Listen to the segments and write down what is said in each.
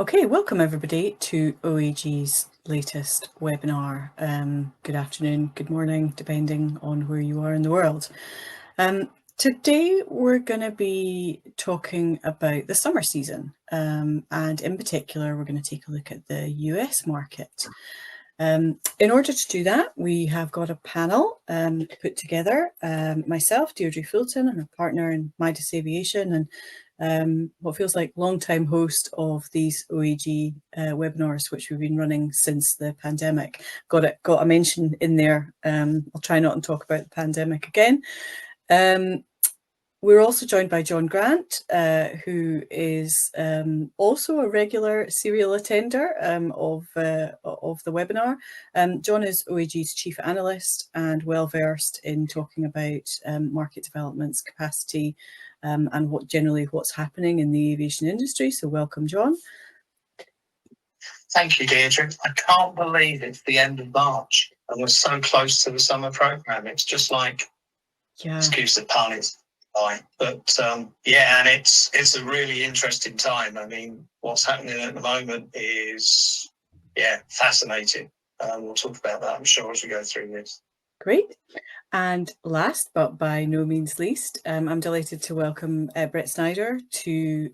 Okay, welcome everybody to OAG's latest webinar. Good afternoon, good morning, depending on where you are in the world. Today we're going to be talking about the summer season, and in particular we're going to take a look at the US market. In order to do that, we have got a panel put together. Myself, Deirdre Fulton, and a partner in Midas Aviation, and what feels like long-time host of these OAG webinars, which we've been running since the pandemic. Got a mention in there. I'll try not to talk about the pandemic again. We're also joined by John Grant, who is also a regular serial attender of the webinar. John is OAG's chief analyst and well versed in talking about market developments, capacity, and what's happening in the aviation industry. So welcome, John. Thank you, Deirdre. I can't believe it's the end of March and we're so close to the summer program. It's just like, excuse the pun, it's fine. But yeah, and it's a really interesting time. I mean, what's happening at the moment is, fascinating. We'll talk about that, I'm sure, as we go through this. Great. And last, but by no means least, I'm delighted to welcome Brett Snyder to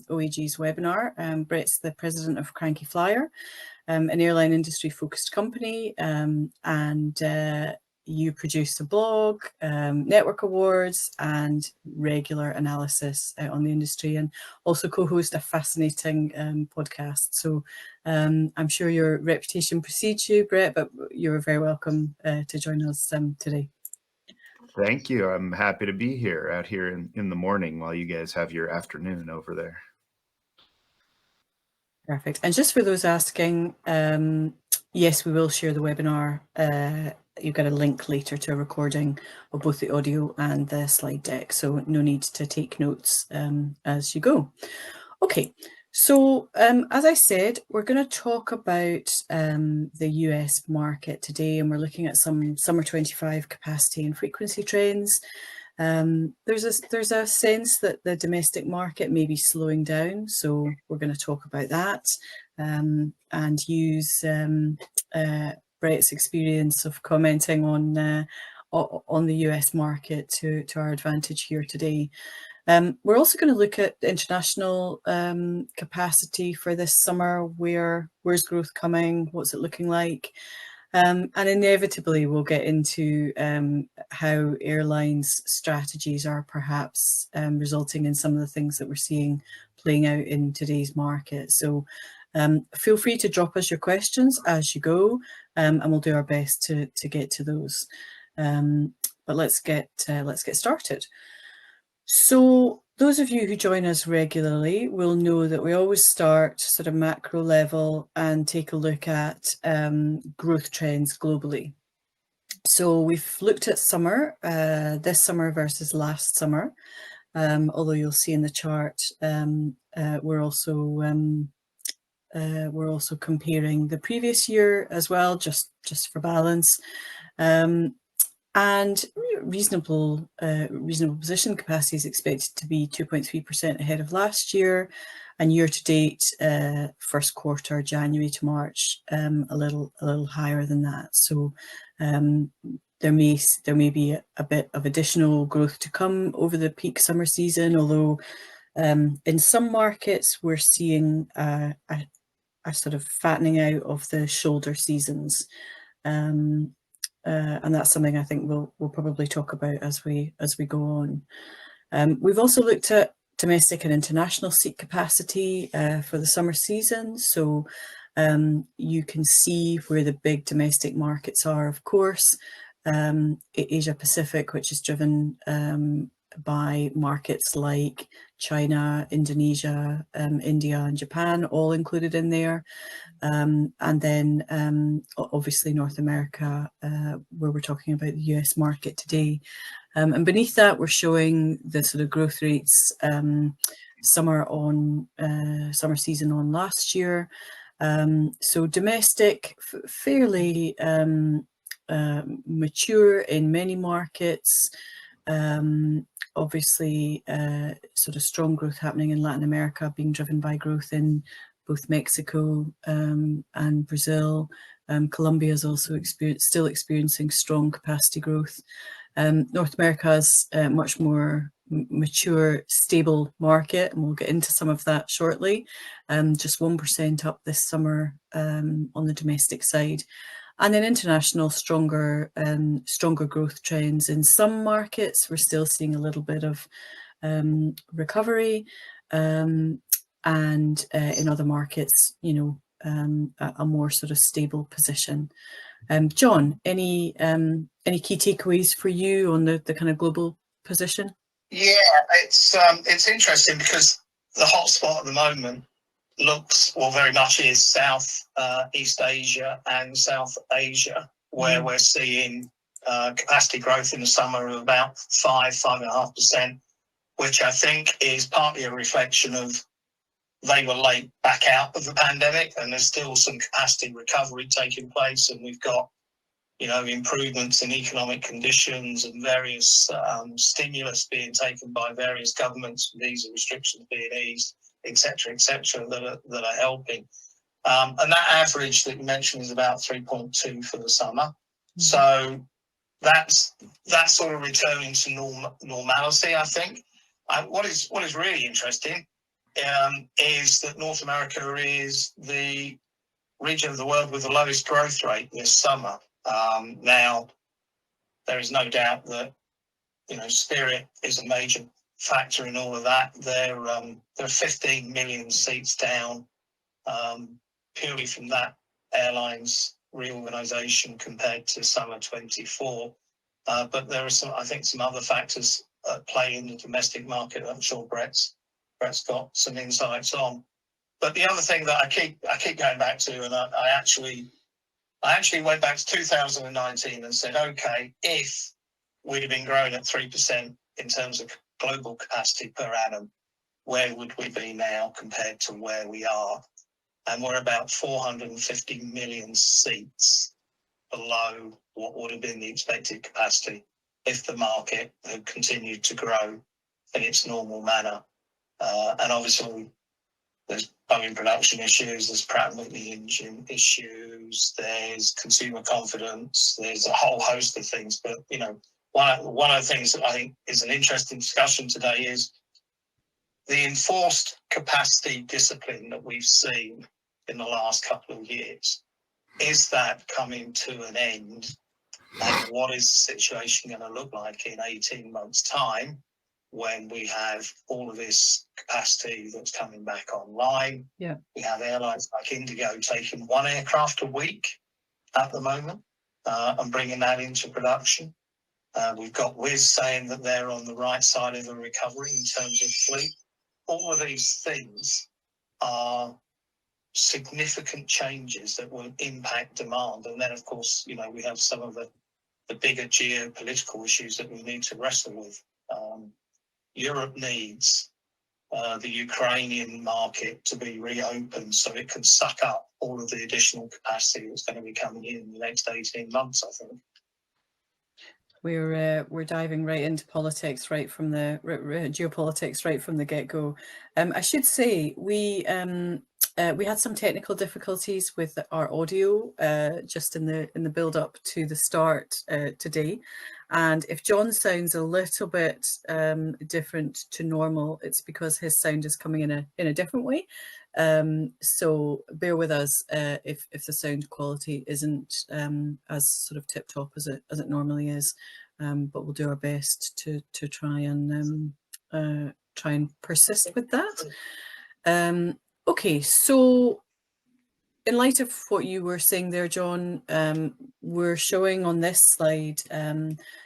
OAG's webinar. Brett's the president of Cranky Flyer, an airline industry focused company, and you produce a blog, network awards, and regular analysis on the industry, and also co-host a fascinating podcast. So I'm sure your reputation precedes you, Brett, but you're very welcome to join us today. Thank you. I'm happy to be here out here in the morning while you guys have your afternoon over there. Perfect. And just for those asking, yes, we will share the webinar. You've got a link later to a recording of both the audio and the slide deck, so no need to take notes as you go. Okay, so as I said, we're going to talk about the US market today, and we're looking at some summer 25 capacity and frequency trends. There's a sense that the domestic market may be slowing down, so we're going to talk about that and use Brett's experience of commenting on the US market to our advantage here today. We're also going to look at international capacity for this summer. Where's growth coming? What's it looking like? And inevitably, we'll get into how airlines' strategies are perhaps resulting in some of the things that we're seeing playing out in today's market. So feel free to drop us your questions as you go, and we'll do our best to get to those. But let's get started. So those of you who join us regularly will know that we always start sort of macro level and take a look at growth trends globally. So we've looked at summer, this summer versus last summer, although you'll see in the chart we're also comparing the previous year as well, just for balance. And reasonable position capacity is expected to be 2.3% ahead of last year, and year to date, first quarter January to March, a little higher than that. So there may be a bit of additional growth to come over the peak summer season, although in some markets we're seeing a sort of fattening out of the shoulder seasons. And that's something I think we'll probably talk about as we go on. We've also looked at domestic and international seat capacity for the summer season. So you can see where the big domestic markets are, of course. Asia Pacific, which is driven by markets like China, Indonesia, India and Japan, all included in there. And then obviously North America, where we're talking about the US market today. And beneath that, we're showing the sort of growth rates summer season on last year. So domestic, fairly mature in many markets. Obviously, sort of strong growth happening in Latin America, being driven by growth in both Mexico and Brazil. Colombia is also still experiencing strong capacity growth. North America has a much more mature, stable market, and we'll get into some of that shortly. Just 1% up this summer on the domestic side. And then international, stronger growth trends. In some markets, we're still seeing a little bit of recovery, and in other markets, you know, a more sort of stable position. John, any key takeaways for you on the kind of global position? Yeah, it's interesting because the hotspot at the moment looks, well, very much is South East Asia and South Asia, where we're seeing capacity growth in the summer of about 5.5%, which I think is partly a reflection of they were late back out of the pandemic, and there's still some capacity recovery taking place, and we've got, you know, improvements in economic conditions and various stimulus being taken by various governments, visa restrictions being eased, etc., that are helping. And that average that you mentioned is about 3.2 for the summer. So that's sort of returning to normality, I think. What is really interesting is that North America is the region of the world with the lowest growth rate this summer. Now, there is no doubt that, you know, Spirit is a major factor in all of that. There are 15 million seats down purely from that airline's reorganisation compared to summer 24. But there are some other factors at play in the domestic market. I'm sure Brett's got some insights on. But the other thing that I keep going back to, and I actually went back to 2019 and said, okay, if we'd have been growing at 3% in terms of global capacity per annum, where would we be now compared to where we are? And we're about 450 million seats below what would have been the expected capacity if the market had continued to grow in its normal manner. And obviously, there's Boeing production issues, there's Pratt & Whitney engine issues, there's consumer confidence, there's a whole host of things. But, you know, one of the things that I think is an interesting discussion today is the enforced capacity discipline that we've seen in the last couple of years. Is that coming to an end? And what is the situation going to look like in 18 months' time, when we have all of this capacity that's coming back online? Yeah. We have airlines like Indigo taking 1 aircraft a week at the moment and bringing that into production. We've got Wizz saying that they're on the right side of the recovery in terms of fleet. All of these things are significant changes that will impact demand. And then, of course, you know, we have some of the bigger geopolitical issues that we need to wrestle with. Europe needs the Ukrainian market to be reopened so it can suck up all of the additional capacity that's going to be coming in the next 18 months, I think. We're diving right into politics right from the geopolitics right from the get-go. I should say we had some technical difficulties with our audio just in the build up to the start today, and if John sounds a little bit different to normal, it's because his sound is coming in a different way. So bear with us if the sound quality isn't as sort of tip top as it normally is, but we'll do our best to try and persist with that. Okay, so in light of what you were saying there, John, we're showing on this slide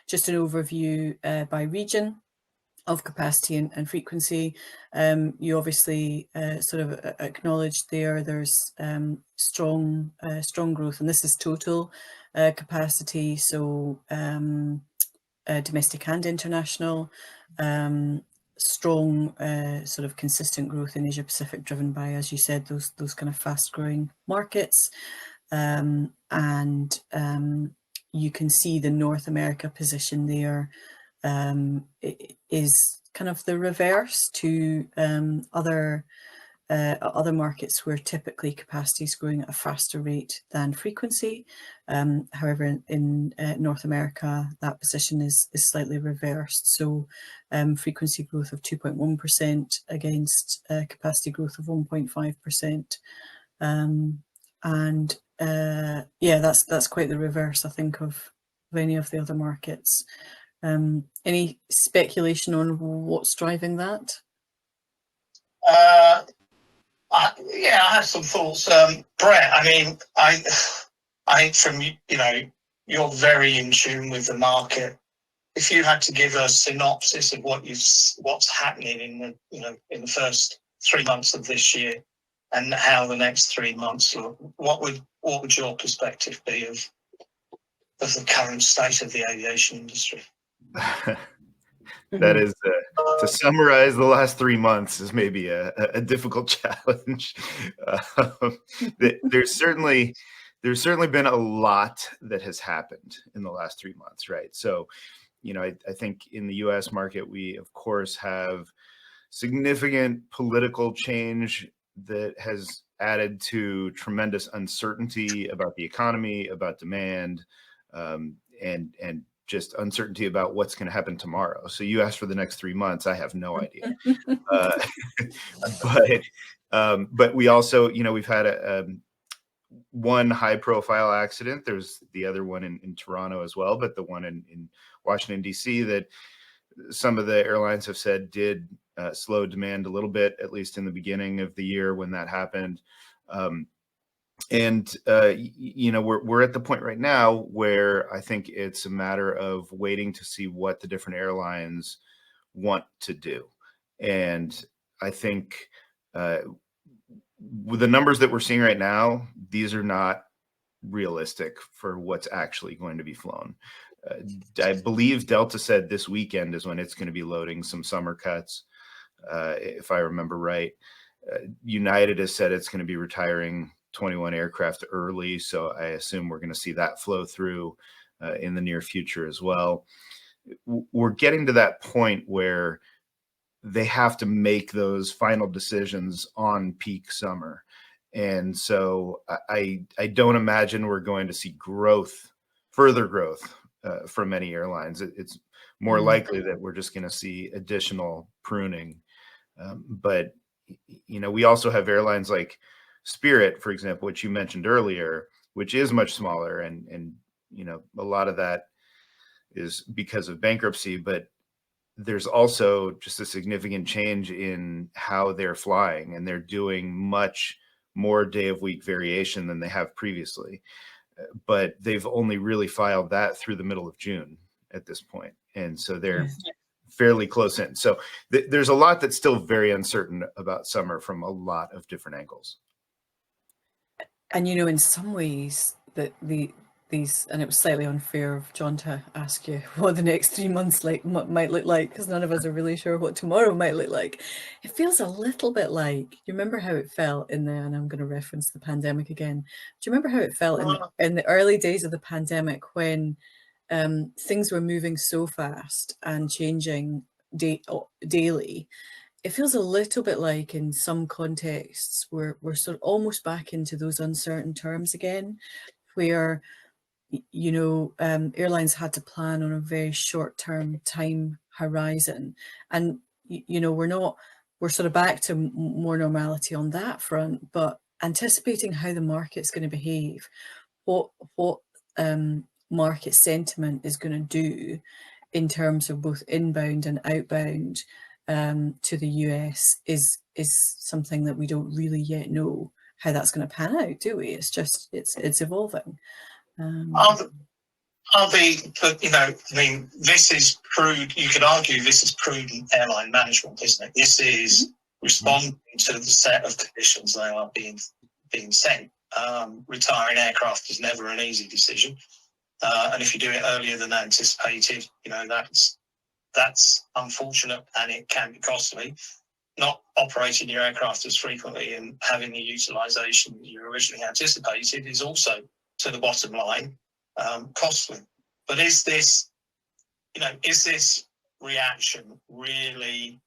just an overview by region of capacity and frequency. You obviously sort of acknowledged there's strong growth, and this is total capacity, so domestic and international. Strong sort of consistent growth in Asia Pacific, driven by, as you said, those kind of fast growing markets, and you can see the North America position there is kind of the reverse to other other markets where typically capacity is growing at a faster rate than frequency. However, in North America, that position is slightly reversed. So frequency growth of 2.1% against capacity growth of 1.5%. And yeah, that's quite the reverse, I think, of any of the other markets. Any speculation on what's driving that? Yeah, I have some thoughts. Brett, I mean, I think from, you're very in tune with the market. If you had to give a synopsis of what's happening in the first 3 months of this year and how the next 3 months look, what would your perspective be of the current state of the aviation industry? That is, to summarize the last 3 months is maybe a difficult challenge. There's certainly been a lot that has happened in the last 3 months, right? So, I think in the US market, we of course have significant political change that has added to tremendous uncertainty about the economy, about demand, and just uncertainty about what's going to happen tomorrow. So you asked for the next 3 months. I have no idea. But we also, we've had one high profile accident. There's the other one in Toronto as well, but the one in Washington, D.C. that some of the airlines have said did slow demand a little bit, at least in the beginning of the year when that happened. We're at the point right now where I think it's a matter of waiting to see what the different airlines want to do. And I think with the numbers that we're seeing right now, these are not realistic for what's actually going to be flown. I believe Delta said this weekend is when it's going to be loading some summer cuts, if I remember right. United has said it's going to be retiring 21 aircraft early, so I assume we're going to see that flow through in the near future as well. We're getting to that point where they have to make those final decisions on peak summer. And so I don't imagine we're going to see further growth from many airlines. It's more likely that we're just going to see additional pruning. But we also have airlines like Spirit, for example, which you mentioned earlier, which is much smaller, and a lot of that is because of bankruptcy, but there's also just a significant change in how they're flying, and they're doing much more day of week variation than they have previously. But they've only really filed that through the middle of June at this point. And so they're fairly close in. So there's a lot that's still very uncertain about summer from a lot of different angles. And in some ways that these, and it was slightly unfair of John to ask you what the next 3 months might look like, because none of us are really sure what tomorrow might look like. It feels a little bit like, you remember how it felt and I'm going to reference the pandemic again. Do you remember how it felt in the early days of the pandemic when things were moving so fast and changing daily? It feels a little bit like in some contexts we're sort of almost back into those uncertain terms again, where airlines had to plan on a very short-term time horizon, and we're sort of back to more normality on that front, but anticipating how the market's going to behave, what market sentiment is going to do in terms of both inbound and outbound to the US is something that we don't really yet know how that's going to pan out, do we? It's just it's evolving. This is prudent. You could argue this is prudent airline management, isn't it? This is responding to the set of conditions they are being sent. Retiring aircraft is never an easy decision, and if you do it earlier than anticipated, that's unfortunate, and it can be costly. Not operating your aircraft as frequently and having the utilisation you originally anticipated is also, to the bottom line, costly. But is this reaction really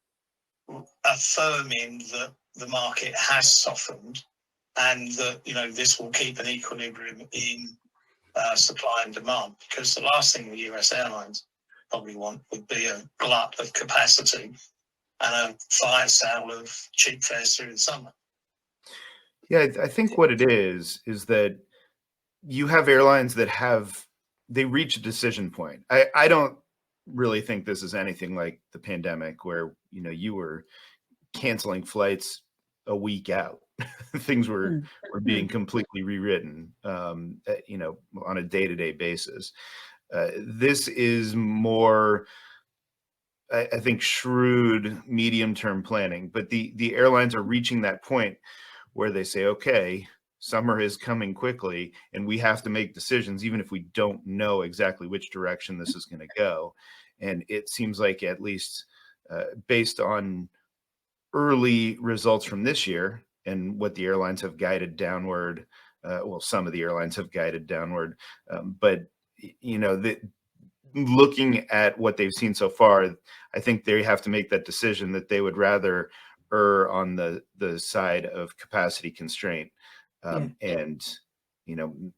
affirming that the market has softened, and that this will keep an equilibrium in supply and demand. Because the last thing the US airlines probably want would be a glut of capacity and a fire sale of cheap fares through the summer. Yeah, I think what it is that you have airlines that they reach a decision point. I don't really think this is anything like the pandemic where, you were canceling flights a week out. Things were being completely rewritten, on a day-to-day basis. This is more, I think, shrewd medium-term planning, but the airlines are reaching that point where they say, okay, summer is coming quickly and we have to make decisions, even if we don't know exactly which direction this is going to go. And it seems like, at least based on early results from this year and what the airlines have guided downward, some of the airlines have guided downward, but looking at what they've seen so far, I think they have to make that decision that they would rather err on the side of capacity constraint. And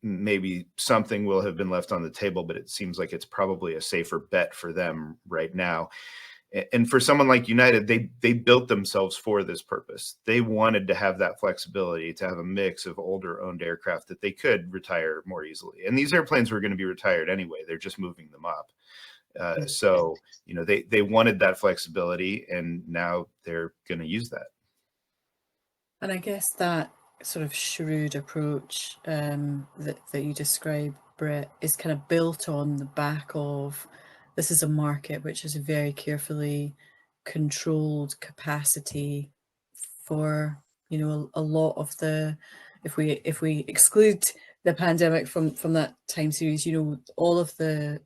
maybe something will have been left on the table, but it seems like it's probably a safer bet for them right now. And for someone like United, they built themselves for this purpose. They wanted to have that flexibility, to have a mix of older owned aircraft that they could retire more easily. And these airplanes were going to be retired anyway. They're just moving them up. So they wanted that flexibility, and now they're going to use that. And I guess that sort of shrewd approach that you described, Brett, is kind of built on the back of, this is a market which is a very carefully controlled capacity for, a lot of the, if we exclude the pandemic from that time series, all of the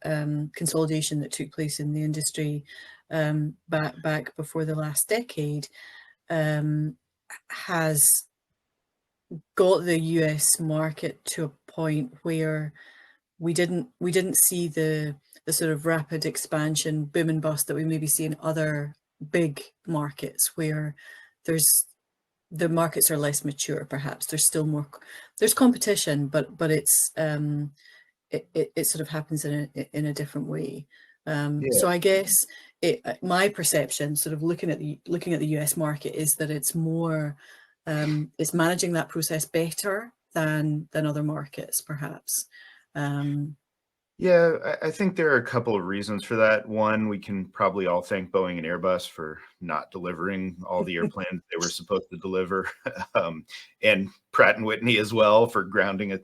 consolidation that took place in the industry back before the last decade has got the US market to a point where we didn't see the sort of rapid expansion, boom and bust that we maybe see in other big markets, where the markets are less mature. Perhaps there's still there's competition, but it's it sort of happens in a different way. So I guess my perception, sort of looking at the US market, is that it's more it's managing that process better than other markets, perhaps. Yeah, I think there are a couple of reasons for that. One, we can probably all thank Boeing and Airbus for not delivering all the airplanes they were supposed to deliver, and Pratt & Whitney as well for grounding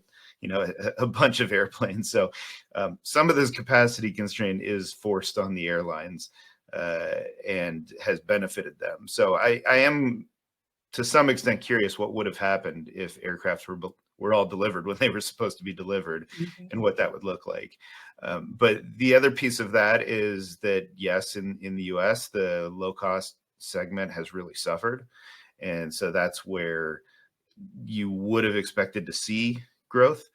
a bunch of airplanes. So some of this capacity constraint is forced on the airlines and has benefited them. So I am, to some extent, curious what would have happened if aircraft were all delivered when they were supposed to be delivered, and what that would look like. But the other piece of that is that, yes, in the US, the low cost segment has really suffered. And so that's where you would have expected to see growth,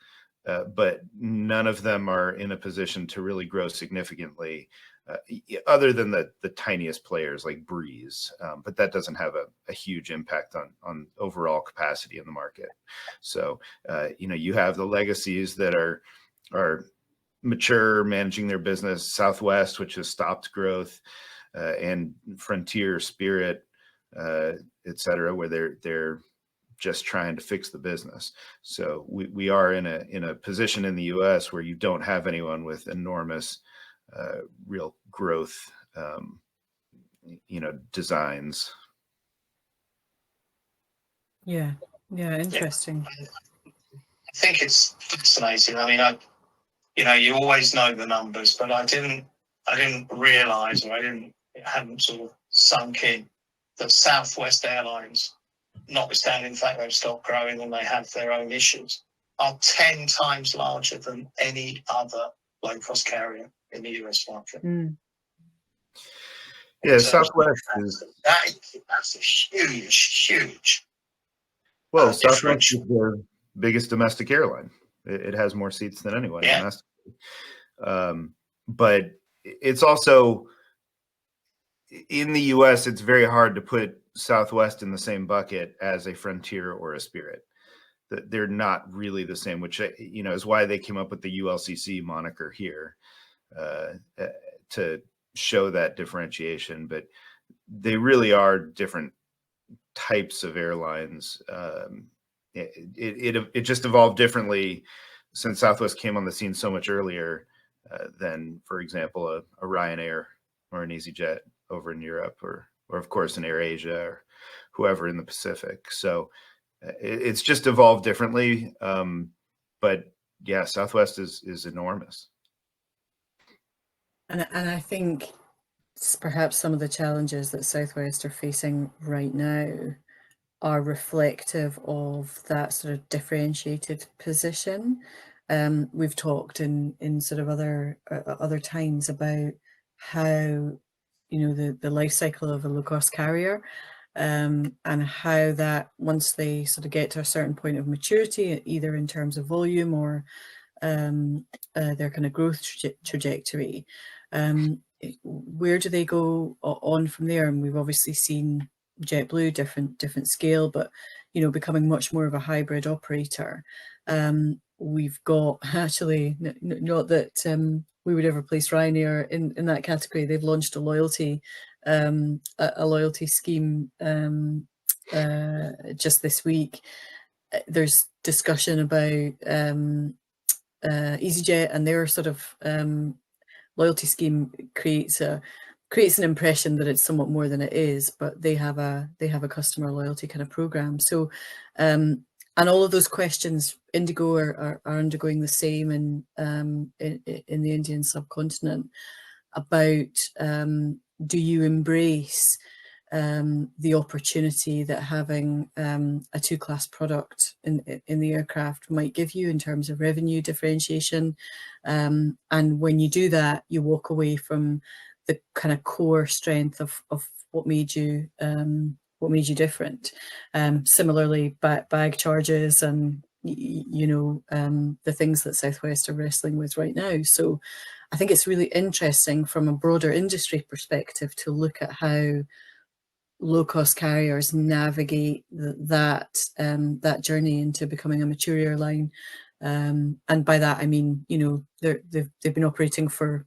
but none of them are in a position to really grow significantly, other than the tiniest players like Breeze, but that doesn't have a huge impact on overall capacity in the market. So you have the legacies that are mature, managing their business, Southwest, which has stopped growth, and Frontier, Spirit, et cetera, where they're just trying to fix the business. So we are in a position in the US where you don't have anyone with enormous real growth designs. Yeah, interesting. I think it's fascinating. I mean, you always know the numbers, but I didn't realize, or it hadn't sort of sunk in, that Southwest Airlines, notwithstanding the fact they've stopped growing and they have their own issues, are 10 times larger than any other low-cost carrier in the US market. Yeah, Southwest is... That's a huge... Well, Southwest is the biggest domestic airline. It has more seats than anyone domestically. But it's also, in the US, it's very hard to put Southwest in the same bucket as a Frontier or a Spirit. They're not really the same, which, you know, is why they came up with the ULCC moniker here, to show that differentiation. But they really are different types of airlines. It just evolved differently since Southwest came on the scene so much earlier than, for example, a Ryanair or an EasyJet over in Europe, or of course an AirAsia or whoever in the Pacific. So it's just evolved differently. But yeah, Southwest is enormous. And I think perhaps some of the challenges that Southwest are facing right now are reflective of that sort of differentiated position. We've talked in sort of other times about how, you know, the life cycle of a low cost carrier, and how that once they sort of get to a certain point of maturity, either in terms of volume or their kind of growth trajectory, where do they go on from there? And we've obviously seen JetBlue, different scale, but, you know, becoming much more of a hybrid operator. We've got, actually, not that we would ever place Ryanair in that category. They've launched a loyalty scheme just this week. There's discussion about EasyJet, and their sort of loyalty scheme creates an impression that it's somewhat more than it is, but they have a customer loyalty kind of program. So and all of those questions, Indigo are undergoing the same in the Indian subcontinent about do you embrace the opportunity that having a two-class product in the aircraft might give you in terms of revenue differentiation, and when you do that, you walk away from the kind of core strength of what made you different. Similarly, bag charges and the things that Southwest are wrestling with right now. So I think it's really interesting from a broader industry perspective to look at how low-cost carriers navigate that journey into becoming a mature airline, and by that I mean, you know, they've been operating for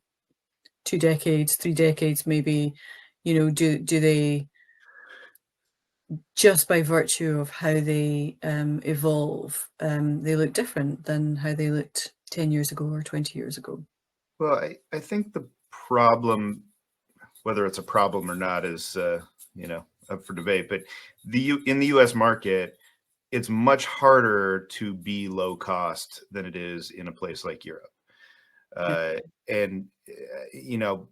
2 decades, 3 decades, maybe. You know, do they, just by virtue of how they evolve, they look different than how they looked 10 years ago or 20 years ago? Well, I think the problem, whether it's a problem or not, is up for debate. But in the U.S. market, it's much harder to be low cost than it is in a place like Europe. And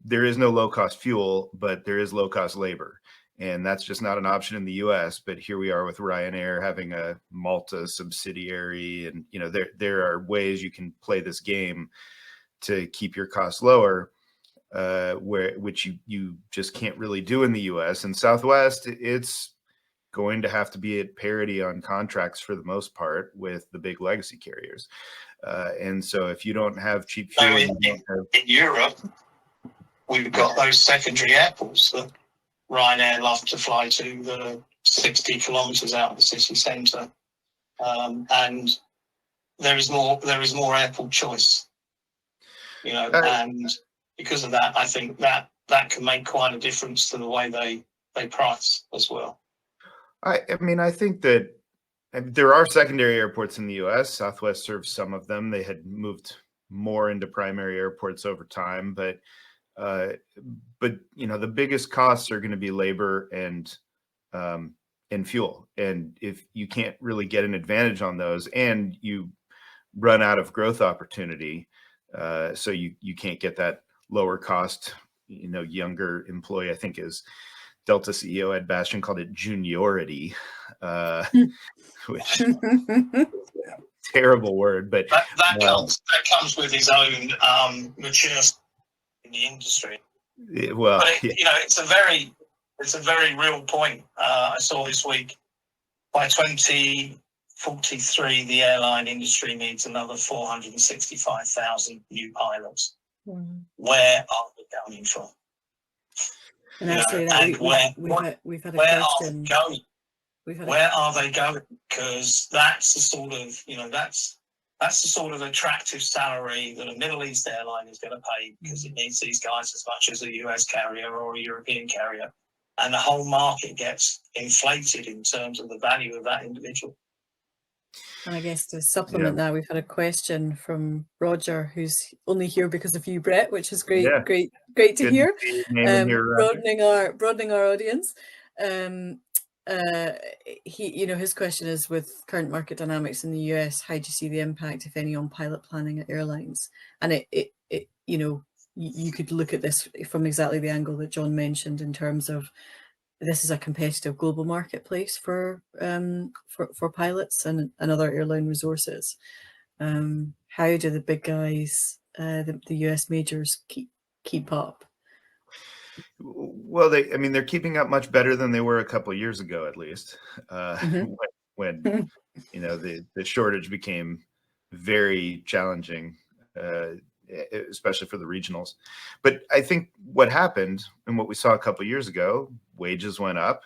there is no low cost fuel, but there is low cost labor, and that's just not an option in the U.S. But here we are with Ryanair having a Malta subsidiary, and there are ways you can play this game to keep your costs lower, which you just can't really do in the U.S. And Southwest, it's going to have to be at parity on contracts for the most part with the big legacy carriers. And so if you don't have cheap fuel, in Europe, we've got those secondary airports that Ryanair love to fly to, that are 60 kilometres out of the city centre, and there is more airport choice. And because of that, I think that can make quite a difference to the way they price as well. I mean, I think that there are secondary airports in the U.S. Southwest serves some of them. They had moved more into primary airports over time, but the biggest costs are going to be labor and fuel. And if you can't really get an advantage on those, and you run out of growth opportunity, so you can't get that lower cost, younger employee, I think is Delta CEO Ed Bastian called it juniority, which terrible word, but that comes with his own maturity in the industry. Well, but it's a very real point. I saw this week, by 2043, the airline industry needs another 465,000 new pilots. Where are we coming from? And You know, actually, and we've had a where are question. they going? Where are they going? Because that's the sort of, you know, that's the sort of attractive salary that a Middle East airline is going to pay, because it needs these guys as much as a US carrier or a European carrier. And the whole market gets inflated in terms of the value of that individual. And I guess to supplement that, we've had a question from Roger, who's only here because of you, Brett, which is great, Yeah. great to Good hear. to see your name in here, Roger. Broadening our audience. He, his question is, with current market dynamics in the US, how do you see the impact, if any, on pilot planning at airlines? And you could look at this from exactly the angle that John mentioned, in terms of this is a competitive global marketplace for pilots and other airline resources. How do the big guys, the US majors, keep up? Well, they're keeping up much better than they were a couple of years ago, at least, when the shortage became very challenging, especially for the regionals. But I think what happened, and what we saw a couple of years ago, wages went up.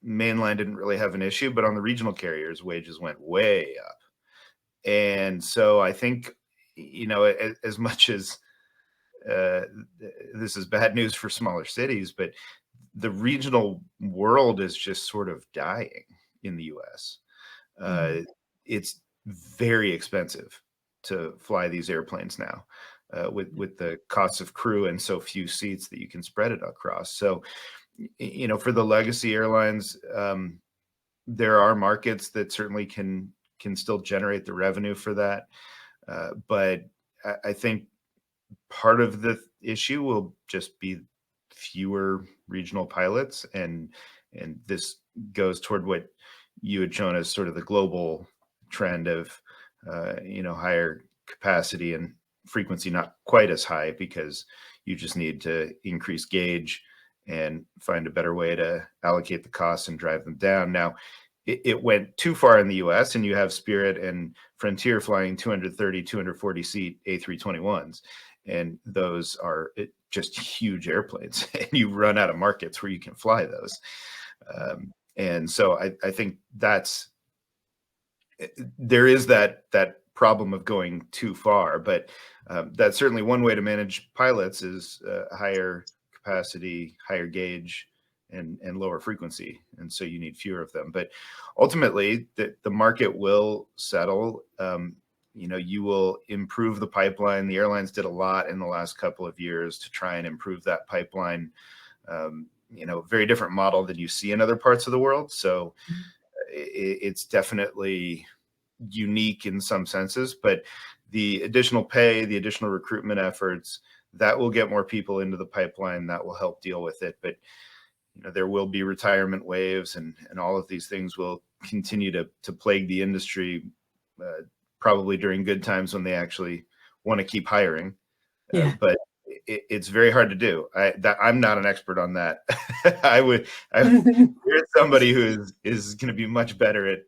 Mainline didn't really have an issue, but on the regional carriers, wages went way up. And so I think, as much as this is bad news for smaller cities, but the regional world is just sort of dying in the US. It's very expensive to fly these airplanes now, with the cost of crew and so few seats that you can spread it across. So, for the legacy airlines, there are markets that certainly can still generate the revenue for that. But I think part of the issue will just be fewer regional pilots, and this goes toward what you had shown as sort of the global trend of higher capacity and frequency, not quite as high, because you just need to increase gauge and find a better way to allocate the costs and drive them down. Now, it went too far in the US, and you have Spirit and Frontier flying 230, 240 seat A321s. And those are just huge airplanes, and you run out of markets where you can fly those. And so I think there is that problem of going too far, but that's certainly one way to manage pilots, is higher capacity, higher gauge, and lower frequency. And so you need fewer of them. But ultimately, the market will settle. You will improve the pipeline. The airlines did a lot in the last couple of years to try and improve that pipeline. Very different model than you see in other parts of the world. So it's definitely unique in some senses, but the additional pay, the additional recruitment efforts, that will get more people into the pipeline. That will help deal with it. But there will be retirement waves, and all of these things will continue to plague the industry, probably during good times when they actually want to keep hiring. But it's very hard to do. I'm not an expert on that. You're somebody who is going to be much better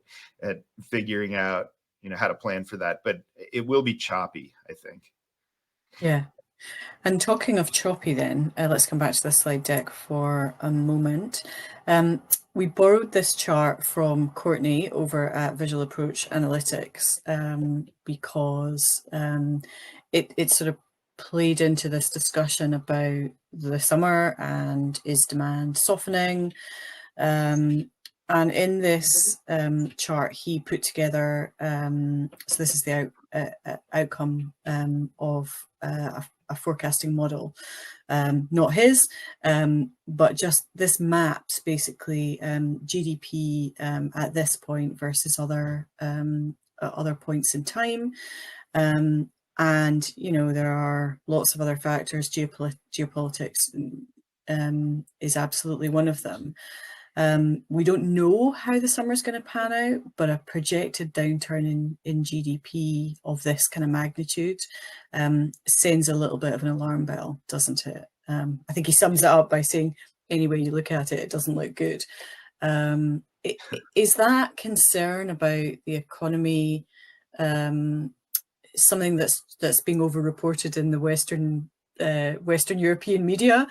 at figuring out, how to plan for that. But it will be choppy, I think. Yeah. And talking of choppy, then let's come back to this slide deck for a moment. We borrowed this chart from Courtney over at Visual Approach Analytics, because it sort of played into this discussion about the summer and is demand softening. And in this chart, he put together, so this is the outcome of a forecasting model, not his, but just this maps basically GDP at this point versus other points in time. And there are lots of other factors. Geopolitics is absolutely one of them. We don't know how the summer is going to pan out, but a projected downturn in GDP of this kind of magnitude sends a little bit of an alarm bell, doesn't it? I think he sums it up by saying, any way you look at it, it doesn't look good. Is that concern about the economy something that's being over-reported in the Western European media?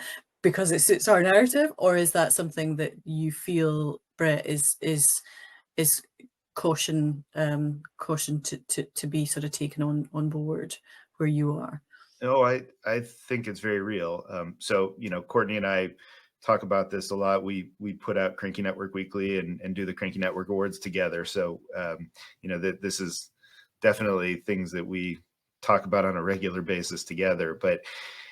because it suits our narrative, or is that something that you feel, Brett, is caution to be sort of taken on board where you are? No, I think it's very real. So, Courtney and I talk about this a lot. We put out Cranky Network Weekly and do the Cranky Network Awards together. So, this is definitely things that we talk about on a regular basis together. But,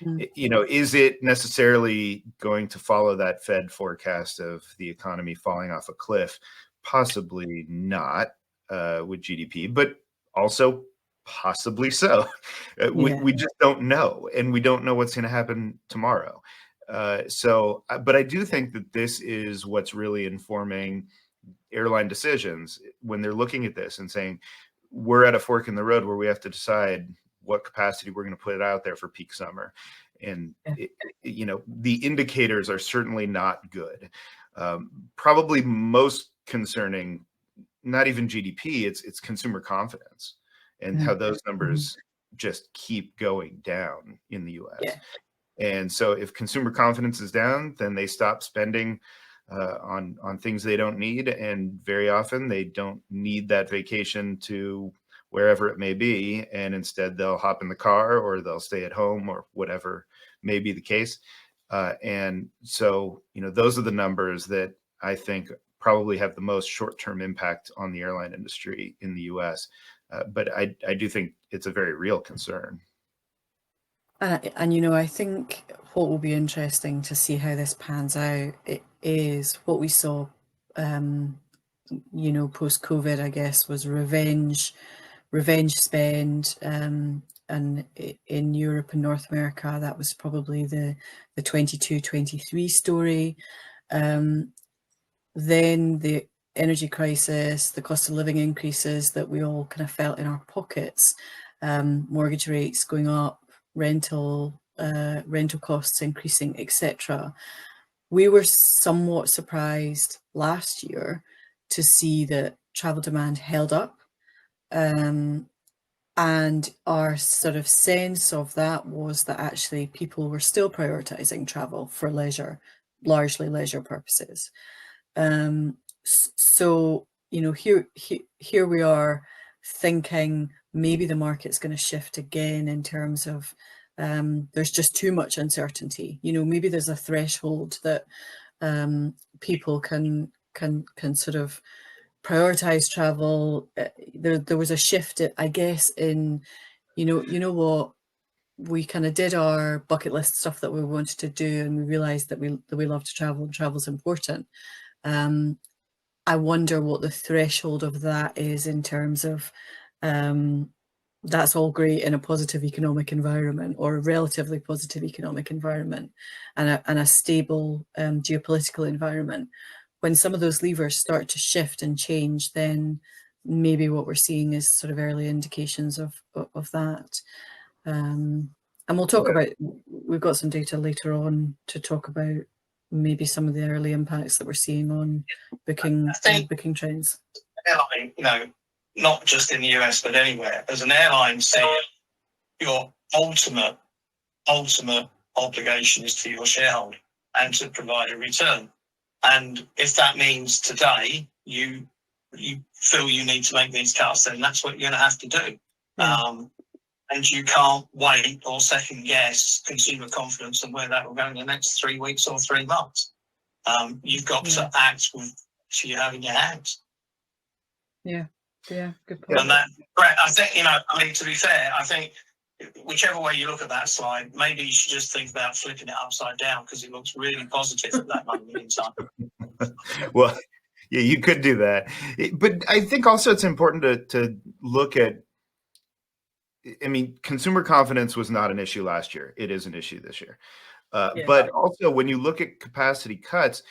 is it necessarily going to follow that Fed forecast of the economy falling off a cliff? Possibly not with GDP, but also possibly so. We just don't know, and we don't know what's going to happen tomorrow. But I do think that this is what's really informing airline decisions when they're looking at this and saying, we're at a fork in the road where we have to decide what capacity we're going to put out there for peak summer. And, the indicators are certainly not good. Probably most concerning, not even GDP, it's consumer confidence and how those numbers just keep going down in the US. Yeah. And so if consumer confidence is down, then they stop spending on things they don't need. And very often they don't need that vacation to wherever it may be. And instead they'll hop in the car or they'll stay at home or whatever may be the case. And so, those are the numbers that I think probably have the most short-term impact on the airline industry in the US. But I do think it's a very real concern. And I think what will be interesting to see how this pans out is what we saw, post-COVID, I guess, was revenge spend. And in Europe and North America, that was probably the 22-23 story. Then the energy crisis, the cost of living increases that we all kind of felt in our pockets, mortgage rates going up, rental costs increasing, etc. We were somewhat surprised last year to see that travel demand held up. And our sort of sense of that was that actually people were still prioritizing travel for leisure, largely leisure purposes. So, here we are thinking maybe the market's going to shift again in terms of there's just too much uncertainty. Maybe there's a threshold that people can sort of prioritize travel. There was a shift, I guess, in what we kind of did our bucket list stuff that we wanted to do, and we realized that we love to travel and travel's important. I wonder what the threshold of that is in terms of that's all great in a positive economic environment or a relatively positive economic environment and a stable geopolitical environment. When some of those levers start to shift and change, then maybe what we're seeing is sort of early indications of that. And we'll talk about, we've got some data later on to talk about maybe some of the early impacts that we're seeing on booking trends. Airline, not just in the US, but anywhere. As an airline, your ultimate obligation is to your shareholder and to provide a return. And if that means today you feel you need to make these cuts, then that's what you're going to have to do. And you can't wait or second guess consumer confidence and where that will go in the next 3 weeks or 3 months. You've got to act with what you have in your hands. Yeah, good point. And that, Brett, I think, to be fair, I think whichever way you look at that slide, maybe you should just think about flipping it upside down because it looks really positive at that moment in time. Well, yeah, you could do that. But I think also it's important to look at, consumer confidence was not an issue last year. It is an issue this year. But also when you look at capacity cuts,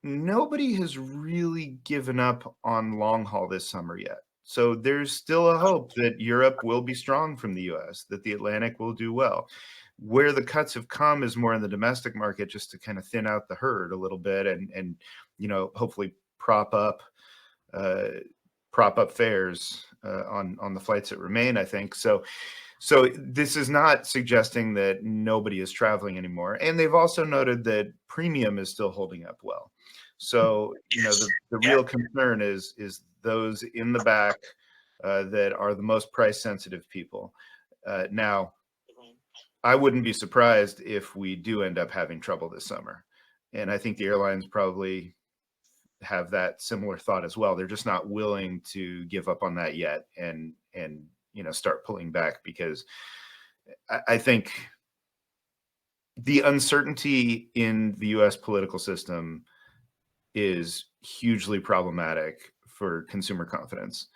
nobody has really given up on long haul this summer yet. So there's still a hope that Europe will be strong from the US, that the Atlantic will do well. Where the cuts have come is more in the domestic market, just to kind of thin out the herd a little bit and hopefully prop up fares on the flights that remain, I think. So So this is not suggesting that nobody is traveling anymore. And they've also noted that premium is still holding up well. So, the real concern is those in the back that are the most price sensitive people. Now, I wouldn't be surprised if we do end up having trouble this summer. And I think the airlines probably have that similar thought as well. They're just not willing to give up on that yet and start pulling back, because I think the uncertainty in the US political system is hugely problematic for consumer confidence.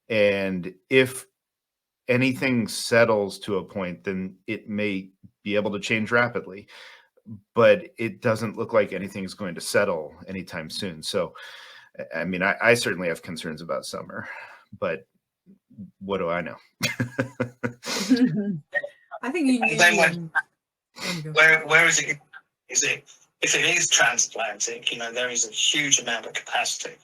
And if anything settles to a point, then it may be able to change rapidly. But it doesn't look like anything is going to settle anytime soon. So, I mean, I certainly have concerns about summer, but what do I know? I think you And then where is it? Is it, if it is transatlantic, there is a huge amount of capacity.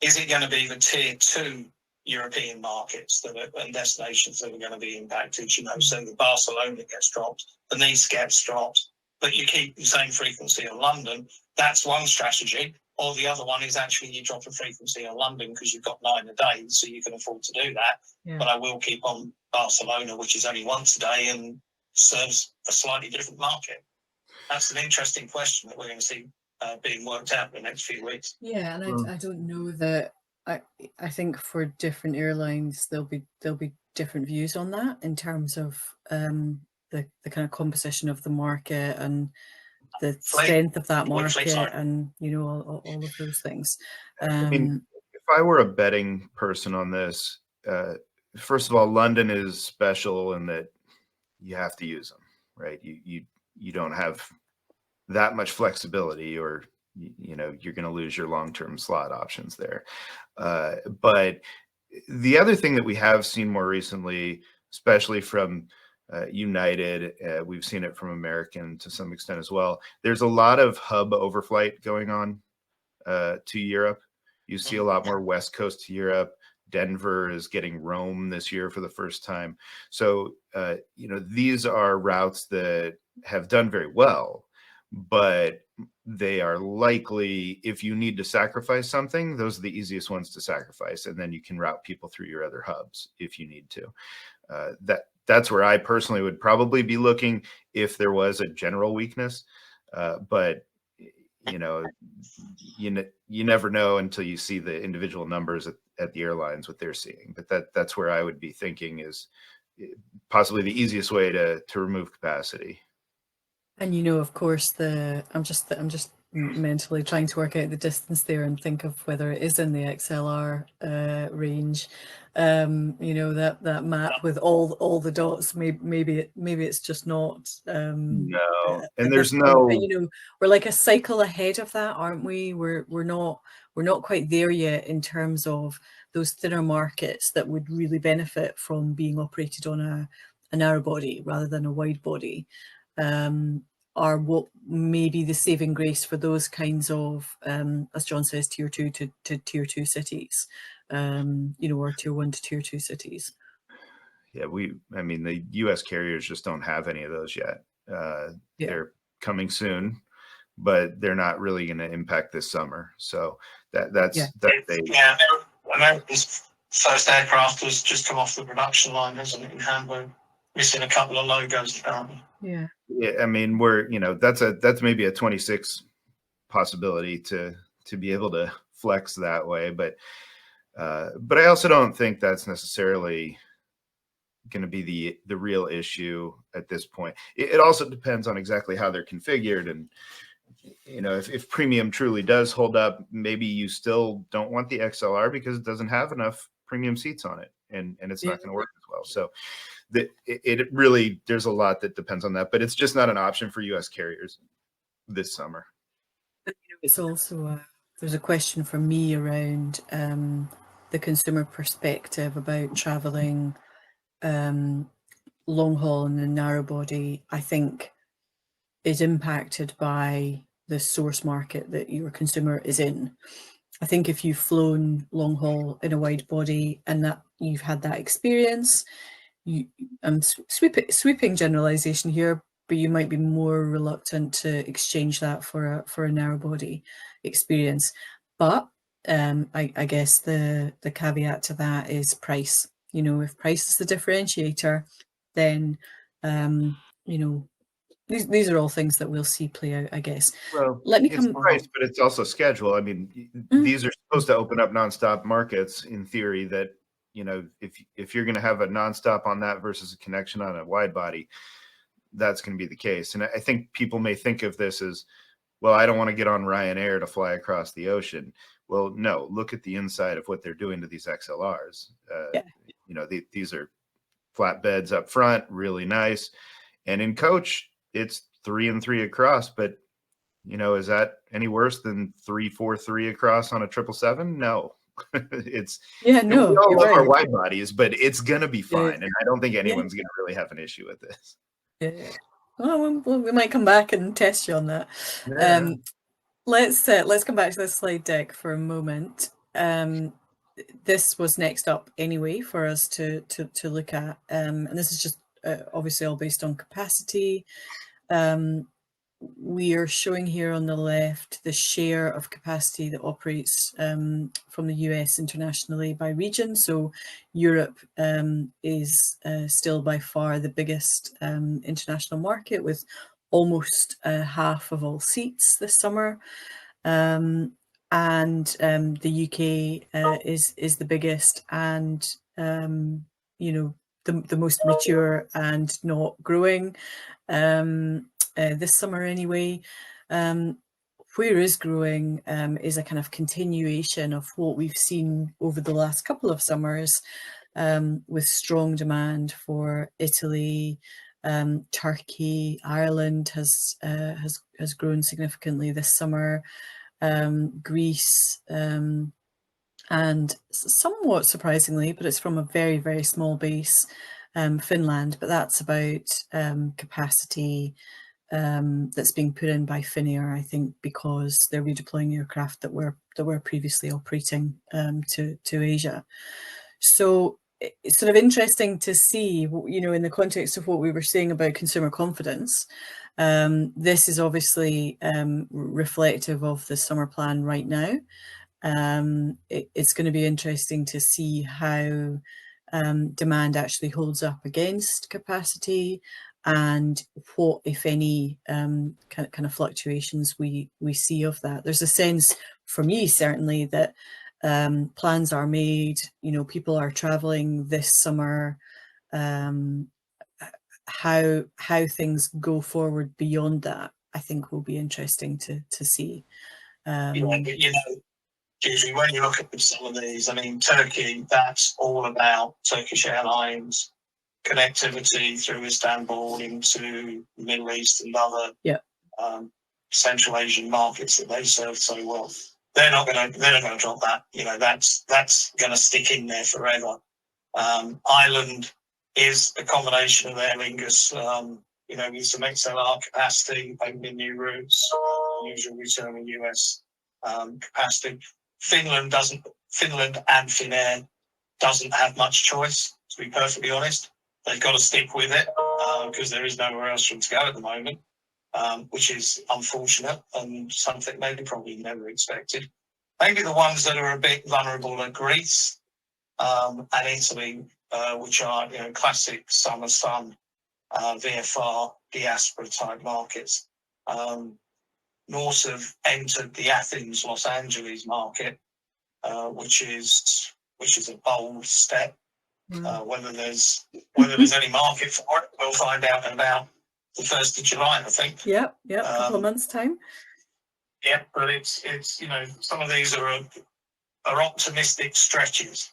Is it going to be the tier 2 European markets and destinations that are going to be impacted? So the Barcelona gets dropped, the Nice gets dropped, but you keep the same frequency on London. That's one strategy. Or the other one is actually you drop the frequency on London because you've got 9 a day, so you can afford to do that. Yeah. But I will keep on Barcelona, which is only once a day and serves a slightly different market. That's an interesting question that we're going to see being worked out in the next few weeks. Yeah, and I don't know that. I think for different airlines there'll be different views on that in terms of the kind of composition of the market and the strength of that market, and all of those things. I mean, if I were a betting person on this, first of all, London is special in that you have to use them, right? You don't have that much flexibility, or you're going to lose your long-term slot options there. But the other thing that we have seen more recently, especially from United, we've seen it from American to some extent as well, there's a lot of hub overflight going on to Europe. You see a lot more West Coast to Europe. Denver is getting Rome this year for the first time. So, these are routes that have done very well, but they are likely, if you need to sacrifice something, those are the easiest ones to sacrifice. And then you can route people through your other hubs if you need to. That's where I personally would probably be looking if there was a general weakness. But you never know until you see the individual numbers at the airlines, what they're seeing. But that's where I would be thinking is possibly the easiest way to remove capacity. And of course, I'm just mentally trying to work out the distance there and think of whether it is in the XLR range. That map with all the dots. Maybe it's just not. No, and there's no. But, we're like a cycle ahead of that, aren't we? We're not quite there yet in terms of those thinner markets that would really benefit from being operated on a narrow body rather than a wide body. Are what may be the saving grace for those kinds of, as John says, tier 2 to tier 2 cities, or tier 1 to tier 2 cities. Yeah, the US carriers just don't have any of those yet. They're coming soon, but they're not really going to impact this summer. So America's first aircraft has just come off the production line, hasn't it, in Hamburg? Missing a couple of logos apparently. Yeah. I mean, that's maybe a 26 possibility to be able to flex that way, but I also don't think that's necessarily going to be the real issue at this point. It also depends on exactly how they're configured, and if premium truly does hold up, maybe you still don't want the XLR because it doesn't have enough premium seats on it, and it's not going to work as well. So it really, there's a lot that depends on that, but it's just not an option for US carriers this summer. It's also there's a question from me around the consumer perspective about traveling long haul and the narrow body. I think is impacted by the source market that your consumer is in. I think if you've flown long haul in a wide body and that you've had that experience, I'm sweeping generalization here, but you might be more reluctant to exchange that for a narrow body experience. But I guess the caveat to that is price. You know, if price is the differentiator, then you know, these are all things that we'll see play out, I guess. Well, Let me it's come. price, but it's also schedule. I mean, these are supposed to open up nonstop markets in theory. That, you know, if you're going to have a nonstop on that versus a connection on a wide body, that's going to be the case. And I think people may think of this as, well, I don't want to get on Ryanair to fly across the ocean. Well, no, look at the inside of what they're doing to these XLRs. Yeah. You know, these are flat beds up front, really nice. And in coach, it's 3 and 3 across, but you know, is that any worse than 3-4-3 across on a 777? No. It's Yeah, we no, all you're love our right. wide bodies, but it's gonna be Yeah, fine. And I don't think yeah, anyone's gonna really have an issue with this. yeah. Well, we might come back and test you on that. Yeah. Let's come back to this slide deck for a moment. This was next up anyway for us to look at, and this is just obviously all based on capacity. We are showing here on the left the share of capacity that operates from the US internationally by region. So Europe is still by far the biggest international market, with almost half of all seats this summer. And the UK is the biggest and, you know, the most mature and not growing this summer anyway. Where is growing is a kind of continuation of what we've seen over the last couple of summers, with strong demand for Italy, Turkey. Ireland has grown significantly this summer. Greece, and somewhat surprisingly, but it's from a very, very small base, Finland, but that's about capacity that's being put in by Finnair, I think, because they're redeploying aircraft that were previously operating to Asia. So it's sort of interesting to see, you know, in the context of what we were saying about consumer confidence. This is obviously reflective of the summer plan right now. It's going to be interesting to see how demand actually holds up against capacity, and what, if any, kind of fluctuations we see of that. There's a sense for me, certainly, that plans are made, you know, people are traveling this summer. How things go forward beyond that, I think, will be interesting to see. But, you know, usually when you look at some of these, I mean, Turkey, that's all about Turkish Airlines connectivity through Istanbul into the Middle East and other Central Asian markets that they serve so well. They're not going to drop that. You know, that's going to stick in there forever. Ireland is a combination of Aer Lingus, you know, with some XLR capacity, opening new routes, usual returning US capacity. Finland and Finnair doesn't have much choice, to be perfectly honest. They've got to stick with it because there is nowhere else for them to go at the moment, which is unfortunate and something maybe probably never expected. Maybe the ones that are a bit vulnerable are Greece and Italy, which are, you know, classic summer sun, VFR, diaspora type markets. Norse have entered the Athens, Los Angeles market, which is a bold step. Whether there's any market for it, we'll find out in about the 1st of July, I think. Yeah, a couple of months' time. Yeah, but it's you know, some of these are optimistic stretches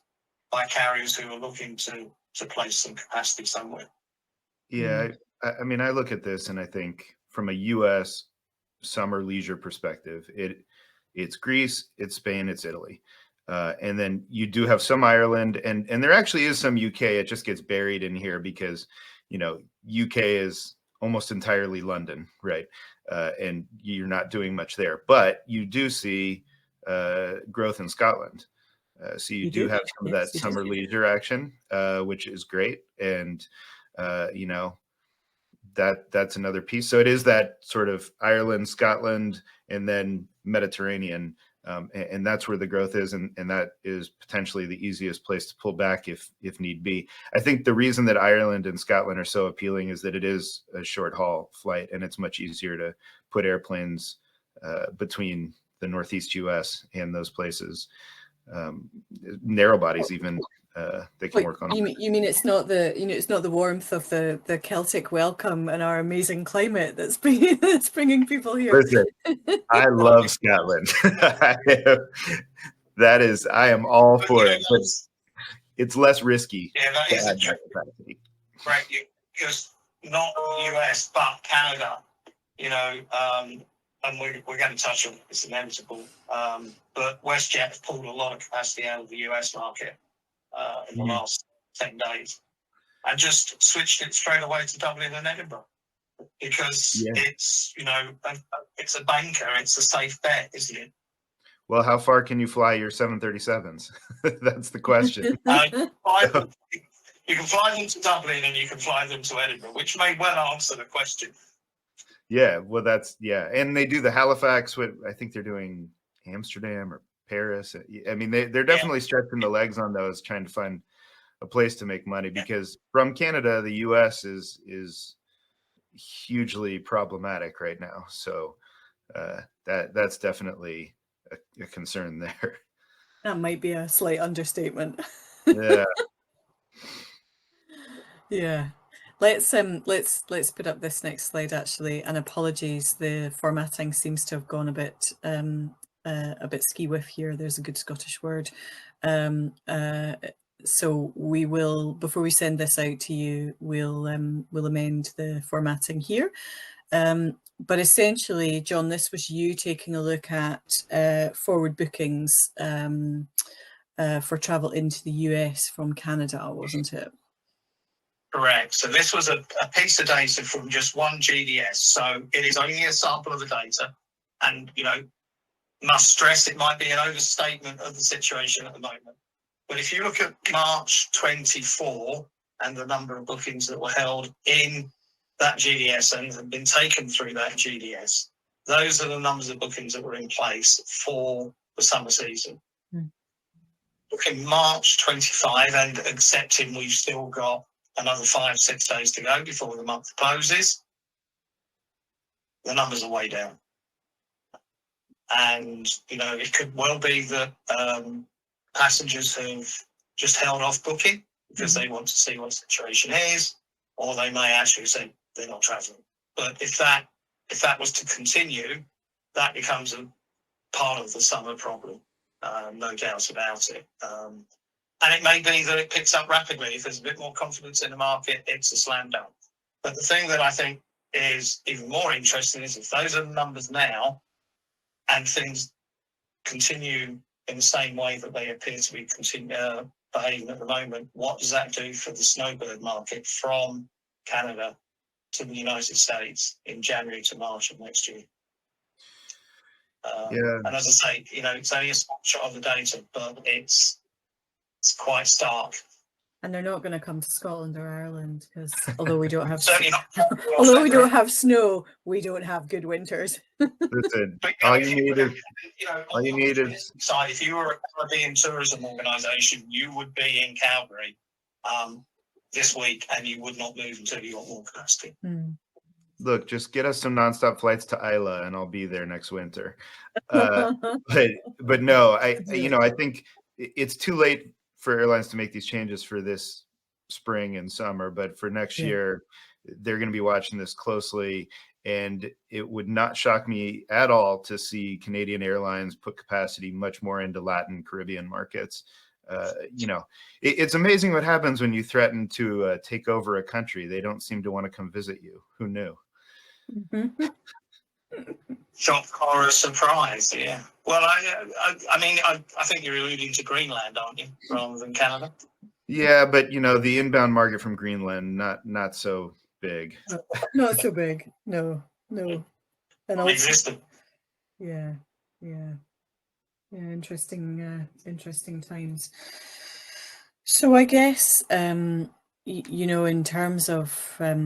by carriers who are looking to place some capacity somewhere. Yeah, I mean, I look at this and I think from a U.S. summer leisure perspective, it's Greece, it's Spain, it's Italy. And then you do have some Ireland, and there actually is some UK. It just gets buried in here because, you know, UK is almost entirely London, right? And you're not doing much there. But you do see growth in Scotland. So you do have some of Yes, that you do. summer leisure action, which is great. And, that's another piece. So it is that sort of Ireland, Scotland, and then Mediterranean. And that's where the growth is. And that is potentially the easiest place to pull back if need be. I think the reason that Ireland and Scotland are so appealing is that it is a short haul flight, and it's much easier to put airplanes between the Northeast US and those places. Narrow bodies even they can work on. You mean it's not the warmth of the Celtic welcome and our amazing climate that's bringing people here. Listen, I love Scotland. I am all for it, but it's less risky. Yeah, that is a trick. Right, because not the US, but Canada, and we're going to touch on it, it's inevitable. But WestJet has pulled a lot of capacity out of the US market in the last 10 days and just switched it straight away to Dublin and Edinburgh because it's, it's a banker, it's a safe bet, isn't it? Well, how far can you fly your 737s? That's the question. You can fly them to Dublin and you can fly them to Edinburgh, which may well answer the question. Yeah, well, and they do the Halifax. I think they're doing Amsterdam or Paris. I mean, they're definitely stretching the legs on those, trying to find a place to make money because from Canada, the US is hugely problematic right now. So that's definitely a concern there. That might be a slight understatement. Yeah. Yeah. Let's put up this next slide actually, and apologies, the formatting seems to have gone a bit ski-whiff here. There's a good Scottish word. So we will, before we send this out to you, we'll amend the formatting here. But essentially, John, this was you taking a look at forward bookings for travel into the US from Canada, wasn't it? Correct. So this was a piece of data from just one GDS. So it is only a sample of the data. And, must stress it might be an overstatement of the situation at the moment. But if you look at March 24 and the number of bookings that were held in that GDS and have been taken through that GDS, those are the numbers of bookings that were in place for the summer season. Looking March 25 and accepting we've still got another 5-6 days to go before the month closes, the numbers are way down. And, it could well be that passengers have just held off booking because they want to see what the situation is, or they may actually say they're not travelling. But if that was to continue, that becomes a part of the summer problem, no doubt about it. And it may be that it picks up rapidly. If there's a bit more confidence in the market, it's a slam dunk. But the thing that I think is even more interesting is if those are the numbers now and things continue in the same way that they appear to be behaving at the moment, what does that do for the snowbird market from Canada to the United States in January to March of next year? And as I say, it's only a snapshot of the data, but it's quite stark. And they're not going to come to Scotland or Ireland because although we don't have although we don't have snow, we don't have good winters. Listen, all you need is side. If you were a Caribbean tourism organisation, you would be in Calgary this week, and you would not move until you got more capacity. Look, just get us some nonstop flights to Isla, and I'll be there next winter. But no, I think it's too late for airlines to make these changes for this spring and summer, but for next year, they're going to be watching this closely. And it would not shock me at all to see Canadian Airlines put capacity much more into Latin Caribbean markets. It's amazing what happens when you threaten to take over a country. They don't seem to want to come visit you. Who knew? Shock, horror, surprise. Yeah. Well, I think you're alluding to Greenland, aren't you, rather than Canada? Yeah, but the inbound market from Greenland not so big. Not so big. No. And non-existent. Yeah. Yeah, interesting times. So I guess you know, in terms of where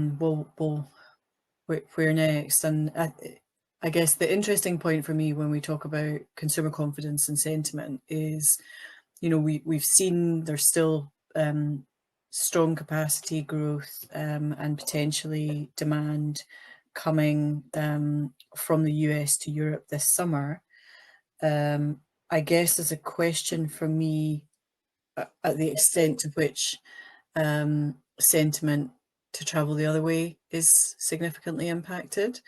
next, and I guess the interesting point for me when we talk about consumer confidence and sentiment is, you know, we've seen there's still strong capacity growth and potentially demand coming from the US to Europe this summer. I guess there's a question for me at the extent to which sentiment to travel the other way is significantly impacted.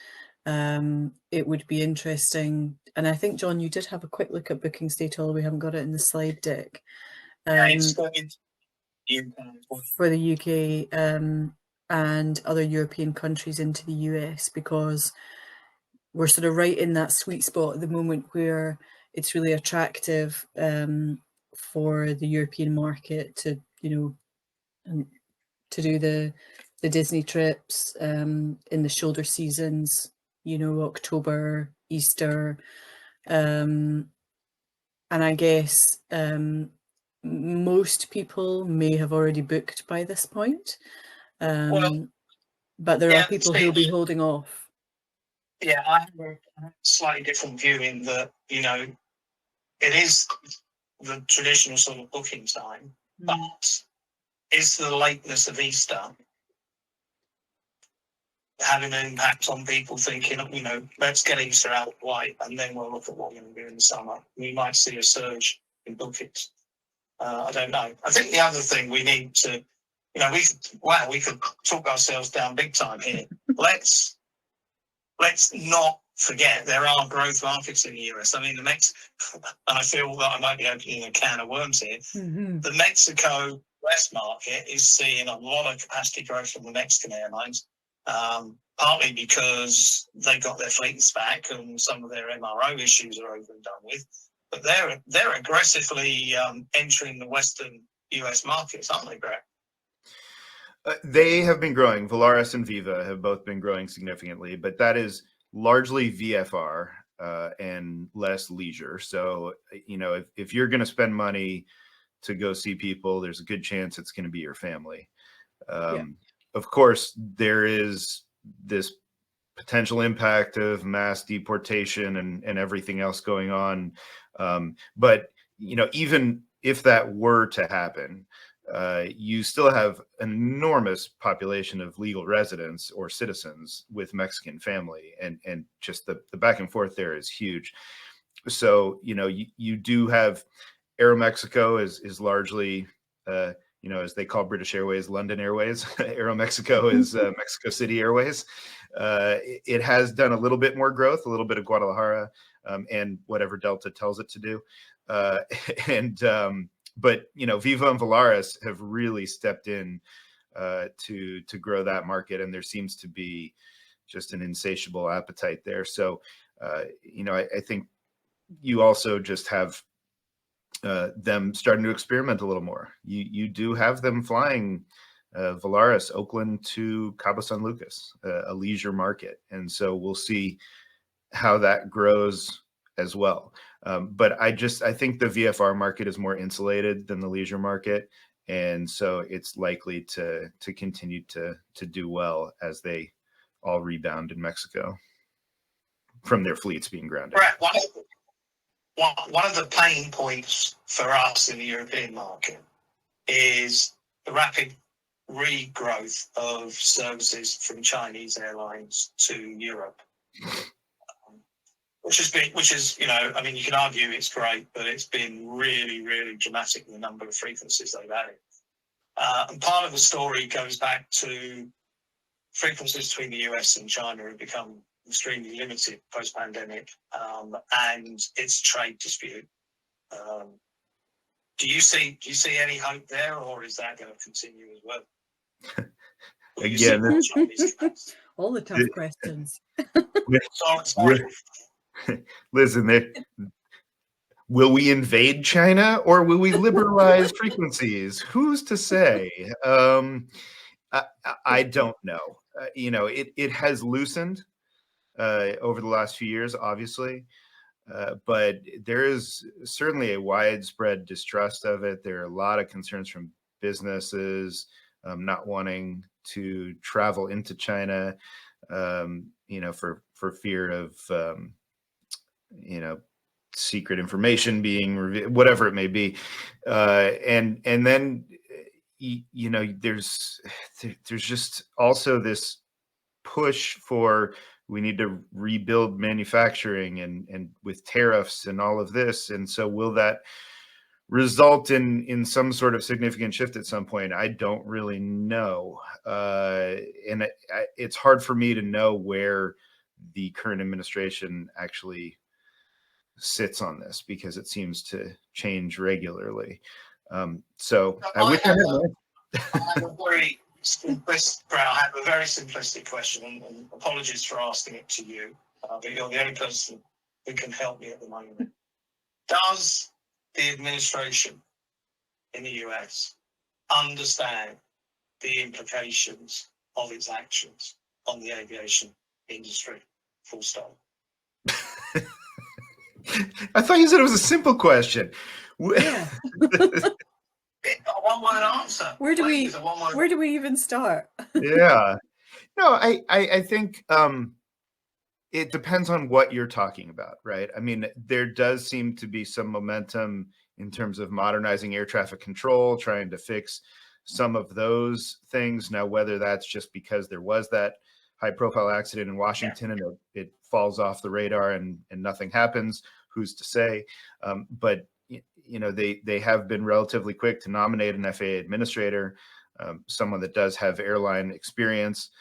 It would be interesting, and I think, John, you did have a quick look at bookings data, although we haven't got it in the slide deck. For the UK and other European countries into the US, because we're sort of right in that sweet spot at the moment where it's really attractive for the European market to, you know, to do the Disney trips in the shoulder seasons, you know, October, Easter, and I guess most people may have already booked by this point, but there are people who'll be holding off. Yeah, I have a slightly different view in that, you know, it is the traditional sort of booking time, but is the lateness of Easter having an impact on people thinking, you know, let's get Easter out of the way and then we'll look at what we're going to do in the summer. We might see a surge in bookings. I don't know. I think the other thing we need to, you know, we could talk ourselves down big time here. Let's not forget there are growth markets in the US. I mean, and I feel that I might be opening a can of worms here. Mm-hmm. The Mexico West market is seeing a lot of capacity growth from the Mexican airlines, partly because they got their fleets back and some of their MRO issues are over and done with. But they're aggressively entering the Western US markets, aren't they, Brett? They have been growing. Volaris and Viva have both been growing significantly, but that is largely VFR and less leisure. So, you know, if you're going to spend money to go see people, there's a good chance it's going to be your family. Of course, there is this potential impact of mass deportation and everything else going on. But, you know, even if that were to happen, you still have an enormous population of legal residents or citizens with Mexican family, and just the back and forth there is huge. So, you know, you do have Aeromexico is largely, you know, as they call British Airways, London Airways. Aeromexico is Mexico City Airways. It has done a little bit more growth, a little bit of Guadalajara, and whatever Delta tells it to do. But, you know, Viva and Volaris have really stepped in to grow that market, and there seems to be just an insatiable appetite there. So, you know, I think you also just have them starting to experiment a little more. You do have them flying Volaris Oakland to Cabo San Lucas, a leisure market, and so we'll see how that grows as well. But I think the VFR market is more insulated than the leisure market, and so it's likely to continue to do well as they all rebound in Mexico from their fleets being grounded. Right. One of the pain points for us in the European market is the rapid regrowth of services from Chinese airlines to Europe. Which is, you know, I mean, you can argue it's great, but it's been really, really dramatic in the number of frequencies they've added. And part of the story goes back to frequencies between the US and China have become extremely limited post-pandemic, and it's a trade dispute. Do you see any hope there, or is that going to continue as well? Again, all the tough questions. Listen, will we invade China or will we liberalize frequencies? Who's to say? I don't know. You know, it has loosened over the last few years, obviously. But there is certainly a widespread distrust of it. There are a lot of concerns from businesses not wanting to travel into China, for fear of, secret information being revealed, whatever it may be. And then, there's just also this push for, we need to rebuild manufacturing and with tariffs and all of this. And so will that result in some sort of significant shift at some point? I don't really know. And it's hard for me to know where the current administration actually sits on this, because it seems to change regularly. So I wish I had I have a very simplistic question, and apologies for asking it to you, but you're the only person who can help me at the moment. Does the administration in the US understand the implications of its actions on the aviation industry? Full stop. I thought you said it was a simple question. Yeah. A one-word answer. Where do we even start? Yeah. No, I think it depends on what you're talking about, right? I mean, there does seem to be some momentum in terms of modernizing air traffic control, trying to fix some of those things. Now, whether that's just because there was that high-profile accident in Washington and it falls off the radar and nothing happens, who's to say? But they have been relatively quick to nominate an FAA administrator, someone that does have airline experience.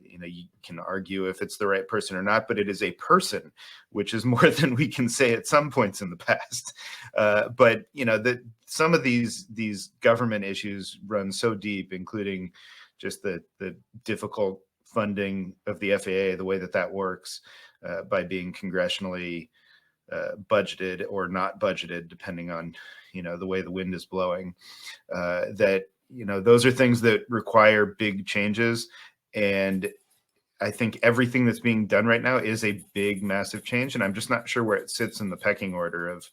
You can argue if it's the right person or not, but it is a person, which is more than we can say at some points in the past. But some of these government issues run so deep, including just the difficult funding of the FAA, the way that works by being congressionally budgeted or not budgeted, depending on the way the wind is blowing. Those are things that require big changes. And I think everything that's being done right now is a big, massive change. And I'm just not sure where it sits in the pecking order of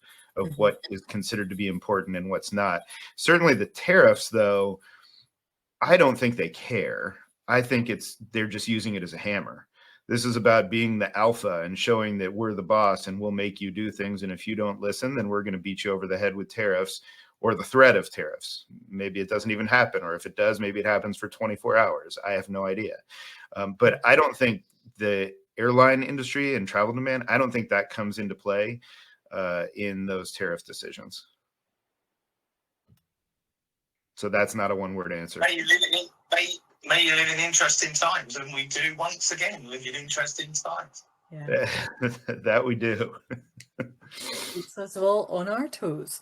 what is considered to be important and what's not. Certainly the tariffs, though, I don't think they care. I think they're just using it as a hammer. This is about being the alpha and showing that we're the boss and we'll make you do things. And if you don't listen, then we're going to beat you over the head with tariffs or the threat of tariffs. Maybe it doesn't even happen. Or if it does, maybe it happens for 24 hours. I have no idea. But I don't think the airline industry and travel demand, I don't think that comes into play in those tariff decisions. So that's not a one-word answer. May you live in interesting times, and we do once again live in interesting times. Yeah. That we do. Keeps us all on our toes.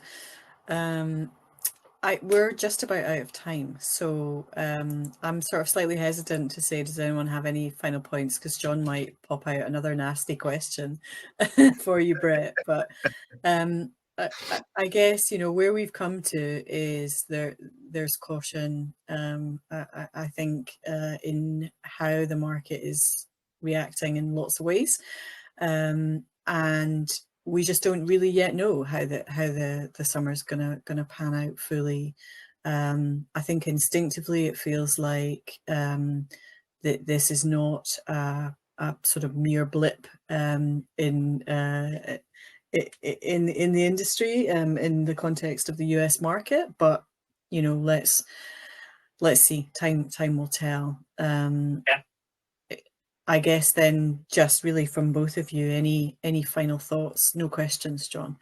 We're just about out of time, so I'm sort of slightly hesitant to say, does anyone have any final points? Because John might pop out another nasty question for you, Brett. But I guess where we've come to is there's caution. I think in how the market is reacting in lots of ways, and we just don't really yet know how the summer's gonna pan out fully. I think instinctively it feels like that this is not a sort of mere blip in the industry, in the context of the US market, but let's see. Time will tell. I guess then, just really from both of you, any final thoughts? No questions, John.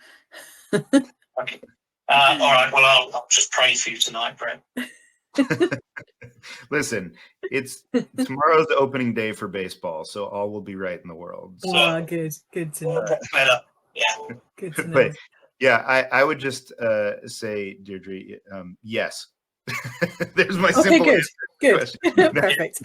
Okay. All right. Well, I'll just pray for you tonight, Brett. Listen, it's tomorrow's the opening day for baseball, so all will be right in the world. So. Oh, good to know. Better. Yeah. Good to know. But yeah, I would just say, Deirdre, yes. There's my simple answer. Good. Perfect.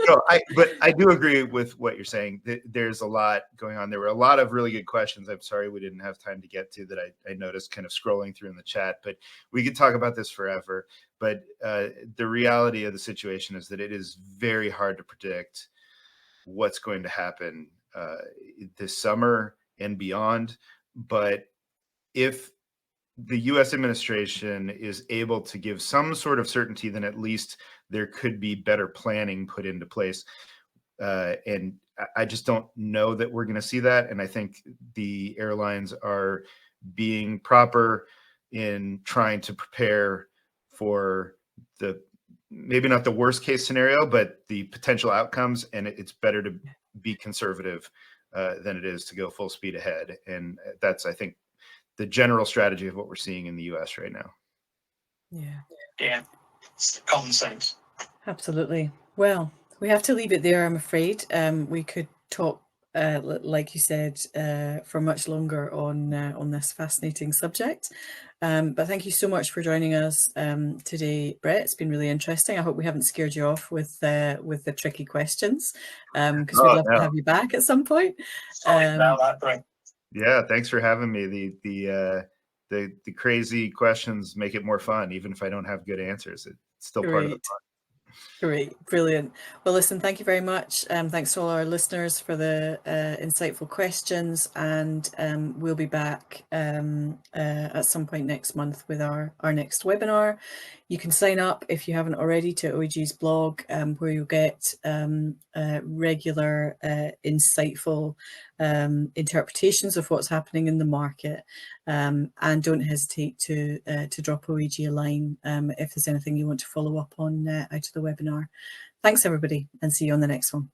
No, but I do agree with what you're saying. There's a lot going on. There were a lot of really good questions. I'm sorry we didn't have time to get to that. I noticed kind of scrolling through in the chat, but we could talk about this forever. But the reality of the situation is that it is very hard to predict what's going to happen this summer and beyond. But if the US administration is able to give some sort of certainty, then at least there could be better planning put into place. And I just don't know that we're going to see that. And I think the airlines are being proper in trying to prepare for the, maybe not the worst case scenario, but the potential outcomes. And it's better to be conservative than it is to go full speed ahead. And that's, I think, the general strategy of what we're seeing in the US right now. Yeah, it's common sense. Absolutely. Well, we have to leave it there, I'm afraid. We could talk, like you said, for much longer on this fascinating subject. But thank you so much for joining us today, Brett. It's been really interesting. I hope we haven't scared you off with the tricky questions, because we'd love to have you back at some point. Sorry about that, Brett. Yeah, thanks for having me. The crazy questions make it more fun, even if I don't have good answers. It's still part of the fun. Great, brilliant. Well, listen, thank you very much. Thanks to all our listeners for the insightful questions, and we'll be back at some point next month with our next webinar. You can sign up if you haven't already to OEG's blog, where you'll get regular, insightful interpretations of what's happening in the market. And don't hesitate to drop OEG a line if there's anything you want to follow up on out of the webinar. Thanks, everybody, and see you on the next one.